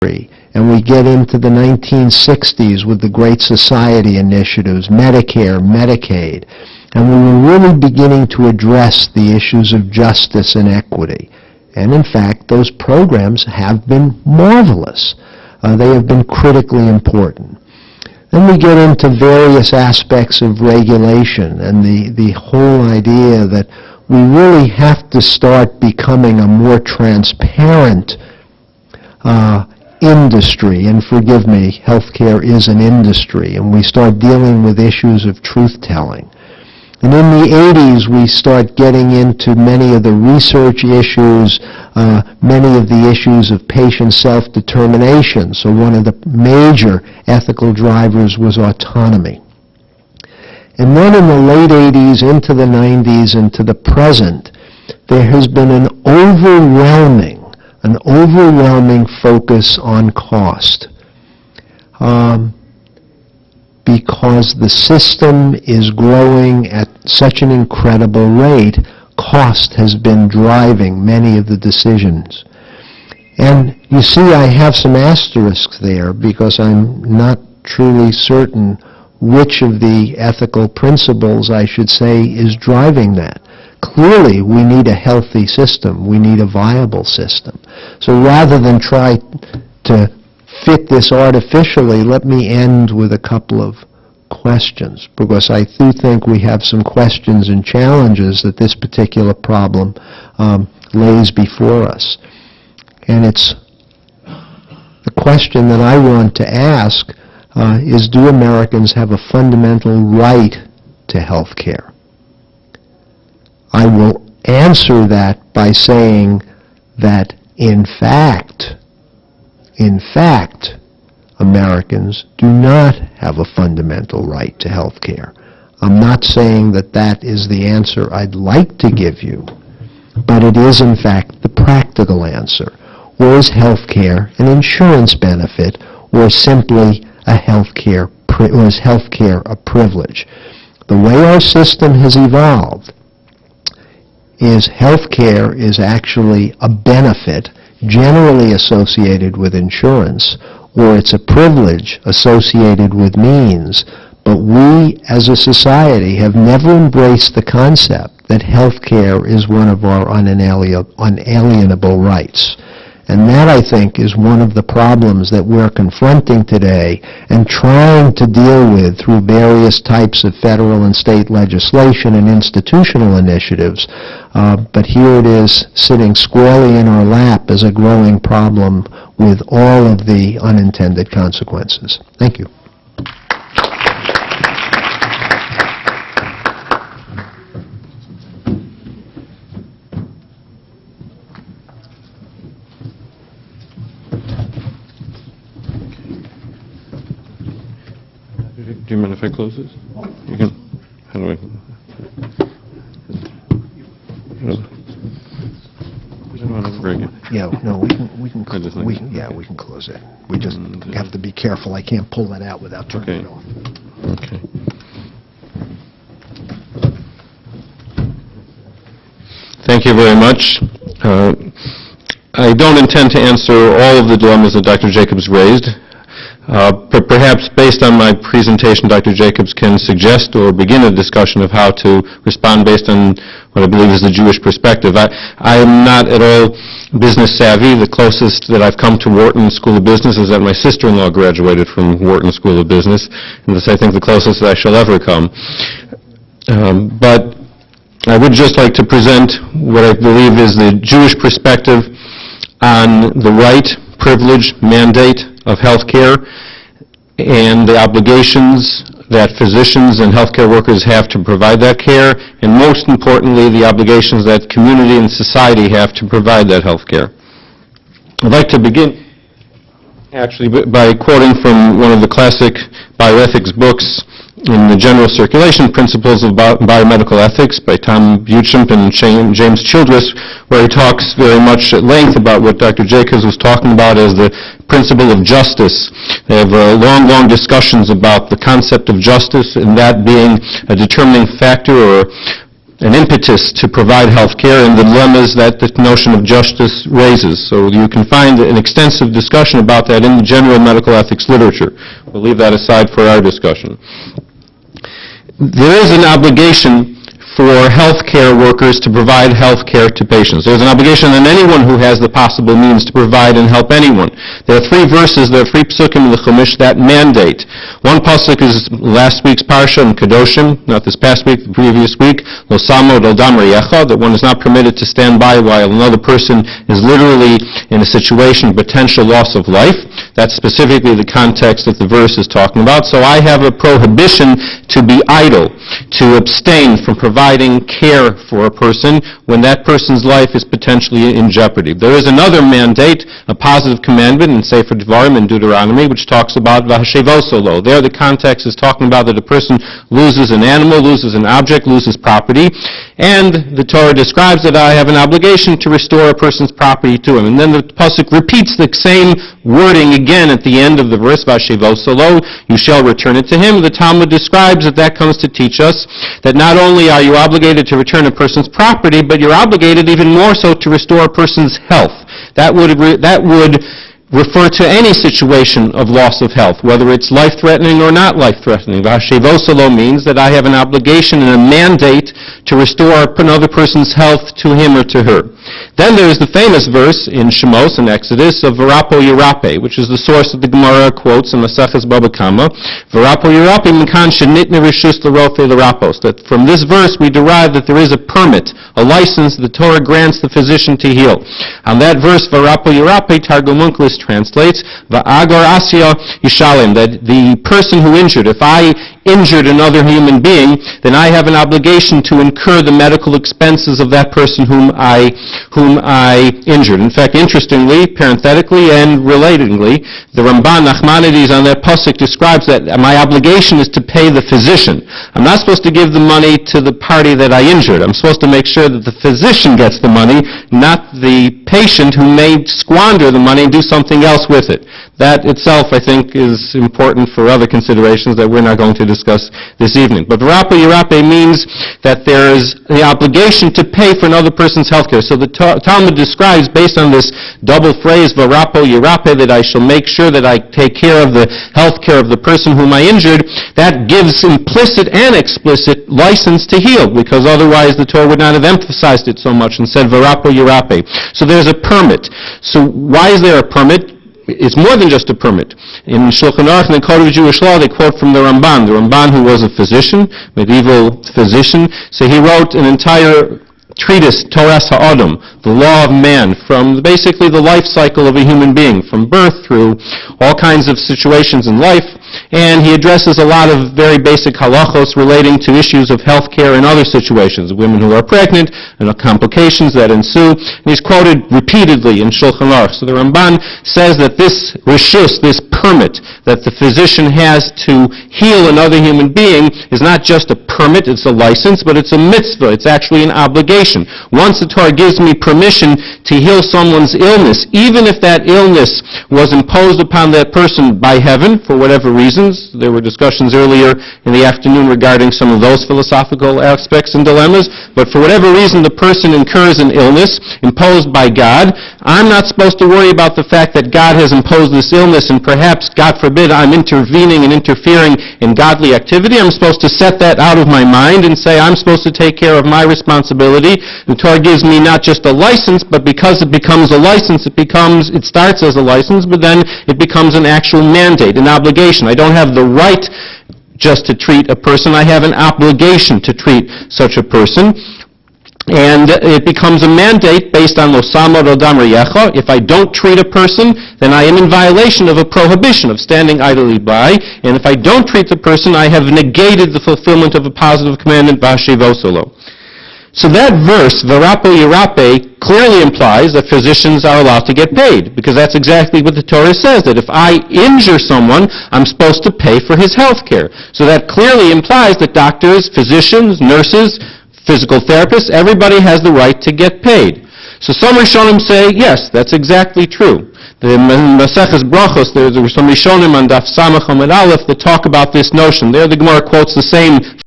and we get into the 1960s with the Great Society initiatives, Medicare, Medicaid, and we were really beginning to address the issues of justice and equity. And in fact, those programs have been marvelous. They have been critically important. Then we get into various aspects of regulation and the whole idea that we really have to start becoming a more transparent industry. And forgive me, healthcare is an industry, and we start dealing with issues of truth-telling. And in the 80s, we start getting into many of the research issues, many of the issues of patient self-determination. So one of the major ethical drivers was autonomy. And then in the late 80s, into the 90s, into the present, there has been an overwhelming focus on cost. Because the system is growing at such an incredible rate, cost has been driving many of the decisions. And you see, I have some asterisks there because I'm not truly certain which of the ethical principles, I should say, is driving that. Clearly, we need a healthy system. We need a viable system. So rather than try to fit this artificially, let me end with a couple of questions, because I do think we have some questions and challenges that this particular problem lays before us. And it's the question that I want to ask is, do Americans have a fundamental right to health care? I will answer that by saying that, in fact, Americans do not have a fundamental right to health care. I'm not saying that that is the answer I'd like to give you, but it is, in fact, the practical answer. Or is health care an insurance benefit, or simply a health care, or is health care a privilege? The way our system has evolved is health care is actually a benefit generally associated with insurance, or it's a privilege associated with means. But we, as a society, have never embraced the concept that health care is one of our unalienable rights. And that, I think, is one of the problems that we're confronting today and trying to deal with through various types of federal and state legislation and institutional initiatives. But here it is sitting squarely in our lap as a growing problem with all of the unintended consequences. Thank you. Do you mind if I close this? You can. How do I? Yeah, no, we can close it. We just have to be careful. I can't pull that out without turning it off. Okay. Thank you very much. I don't intend to answer all of the dilemmas that Dr. Jacobs raised. But perhaps based on my presentation, Dr. Jacobs can suggest or begin a discussion of how to respond based on what I believe is the Jewish perspective. I am not at all business savvy. The closest that I've come to Wharton School of Business is that my sister-in-law graduated from Wharton School of Business, and that's, I think, the closest that I shall ever come. But I would just like to present what I believe is the Jewish perspective on the right, privilege, mandate of health care and the obligations that physicians and healthcare workers have to provide that care, and most importantly, the obligations that community and society have to provide that health care. I'd like to begin actually by quoting from one of the classic bioethics books in the General Circulation Principles of Biomedical Ethics by Tom Beauchamp and James Childress, where he talks very much at length about what Dr. Jacobs was talking about as the principle of justice. They have long discussions about the concept of justice, and that being a determining factor or an impetus to provide health care and the dilemmas that the notion of justice raises. So you can find an extensive discussion about that in the general medical ethics literature. We'll leave that aside for our discussion. There is an obligation for healthcare workers to provide health care to patients. There's an obligation on anyone who has the possible means to provide and help anyone. There are three psukim in the Chumash that mandate. One pasuk is last week's parsha in Kedoshim, not this past week, the previous week, Lo samo lo damar yecha, that one is not permitted to stand by while another person is literally in a situation of potential loss of life. That's specifically the context that the verse is talking about. So I have a prohibition to be idle, to abstain from providing care for a person when that person's life is potentially in jeopardy. There is another mandate, a positive commandment in Sefer Devarim in Deuteronomy, which talks about v'hashevosolo. There the context is talking about that a person loses an animal, loses an object, loses property, and the Torah describes that I have an obligation to restore a person's property to him. And then the pasuk repeats the same wording again at the end of the verse, v'hashevosolo, you shall return it to him. The Talmud describes that comes to teach us that not only are you obligated to return a person's property, but you're obligated even more so to restore a person's health. That would refer to any situation of loss of health, whether it's life-threatening or not life-threatening. V'hashevosolo means that I have an obligation and a mandate to restore another person's health to him or to her. Then there is the famous verse in Shemos and Exodus of V'rapo Yirape, which is the source that the Gemara quotes in Maseches Baba Kama. V'rapo Yirape minkan shenitne rishus l'rofe l'rapos. That from this verse we derive that there is a permit, a license the Torah grants the physician to heal. On that verse, V'rapo Yirape, Targum Onkelos translates, V'agor asya yishalem, that the person who injured, if I injured another human being, then I have an obligation to incur the medical expenses of that person whom I injured. In fact, interestingly, parenthetically and relatedly, the Ramban Nachmanides on that pasuk describes that my obligation is to pay the physician. I'm not supposed to give the money to the party that I injured. I'm supposed to make sure that the physician gets the money, not the patient who may squander the money and do something else with it. That itself, I think, is important for other considerations that we're not going to discuss this evening. But V'rapo Yirape means that there is the obligation to pay for another person's health care. So the Talmud describes, based on this double phrase, V'rapo Yirape, that I shall make sure that I take care of the health care of the person whom I injured, that gives implicit and explicit license to heal, because otherwise the Torah would not have emphasized it so much and said V'rapo Yirape. So there's a permit. So why is there a permit? It's more than just a permit. In Shulchan Aruch, in the Code of Jewish Law, they quote from the Ramban who was a physician, medieval physician. So he wrote an entire treatise, Toras HaAdam, the law of man, from basically the life cycle of a human being, from birth through all kinds of situations in life. And he addresses a lot of very basic halachos relating to issues of health care and other situations, women who are pregnant and the complications that ensue. And he's quoted repeatedly in Shulchan Aruch. So the Ramban says that this rishus, this permit that the physician has to heal another human being is not just a permit, it's a license, but it's a mitzvah. It's actually an obligation. Once the Torah gives me permission to heal someone's illness, even if that illness was imposed upon that person by heaven for whatever reasons. There were discussions earlier in the afternoon regarding some of those philosophical aspects and dilemmas, but for whatever reason the person incurs an illness imposed by God, I'm not supposed to worry about the fact that God has imposed this illness and perhaps, God forbid, I'm intervening and interfering in godly activity. I'm supposed to set that out of my mind and say I'm supposed to take care of my responsibility. The Torah gives me not just a license, but because it becomes a license, it starts as a license, but then it becomes an actual mandate, an obligation. I don't have the right just to treat a person. I have an obligation to treat such a person. And it becomes a mandate based on lo samo lo damar yecha. If I don't treat a person, then I am in violation of a prohibition of standing idly by. And if I don't treat the person, I have negated the fulfillment of a positive commandment, v'hashevosolo. So that verse, V'rapo Yirape, clearly implies that physicians are allowed to get paid, because that's exactly what the Torah says, that if I injure someone, I'm supposed to pay for his health care. So that clearly implies that doctors, physicians, nurses, physical therapists, everybody has the right to get paid. So some Rishonim say, yes, that's exactly true. The Maseches Brachos, there were some Rishonim on Daf Samach Amud Aleph that talk about this notion. There the Gemara quotes the same